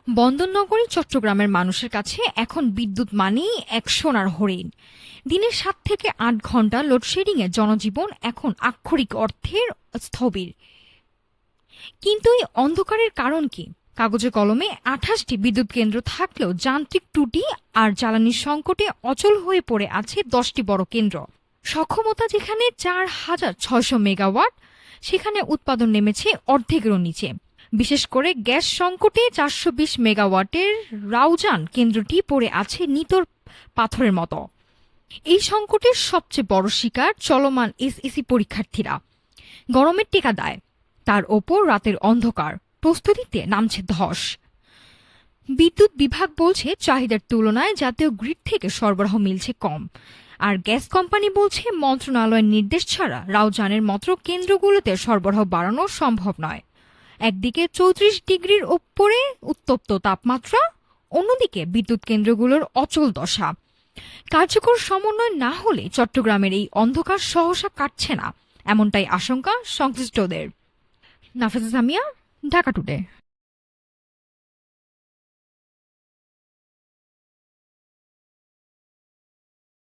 বন্দরনগরী চট্টগ্রামের মানুষের কাছে এখন বিদ্যুৎ মানেই এক সোনার হরিণ। দিনের ৭ থেকে ৮ ঘন্টা লোডশেডিংয়ে জনজীবন এখন আক্ষরিক অর্থের স্থবির। কিন্তু এই অন্ধকারের কারণ কি? কাগজে কলমে ২৮টি বিদ্যুৎ কেন্দ্র থাকলেও যান্ত্রিক ত্রুটি আর জ্বালানির সংকটে অচল হয়ে পড়ে আছে ১০টি বড় কেন্দ্র। সক্ষমতা যেখানে ৪,৬০০ মেগাওয়াট, সেখানে উৎপাদন নেমেছে অর্ধেকেরও নিচে। বিশেষ করে গ্যাস সংকটে ৪২০ মেগাওয়াটের রাউজান কেন্দ্রটি পড়ে আছে নিতর পাথরের মতো। এই সংকটের সবচেয়ে বড় শিকার চলমান এসএসসি পরীক্ষার্থীরা। গরমের টেকা দেয়, তার ওপর রাতের অন্ধকার, প্রস্তুতিতে নামছে ধস। বিদ্যুৎ বিভাগ বলছে চাহিদার তুলনায় জাতীয় গ্রিড থেকে সরবরাহ মিলছে কম, আর গ্যাস কোম্পানি বলছে মন্ত্রণালয়ের নির্দেশ ছাড়া রাউজানের মতো কেন্দ্রগুলোতে সরবরাহ বাড়ানো সম্ভব নয়। একদিকে ৩৪ ডিগ্রির ওপরে উত্তপ্ত তাপমাত্রা, অন্যদিকে বিদ্যুৎ কেন্দ্রগুলোর অচল দশা। কার্যকর সমন্বয় না হলে চট্টগ্রামের এই অন্ধকার সহসা কাটছে না, এমনটাই আশঙ্কা সংশ্লিষ্টদের। নাফিসা সামিয়া, ঢাকা টুডে।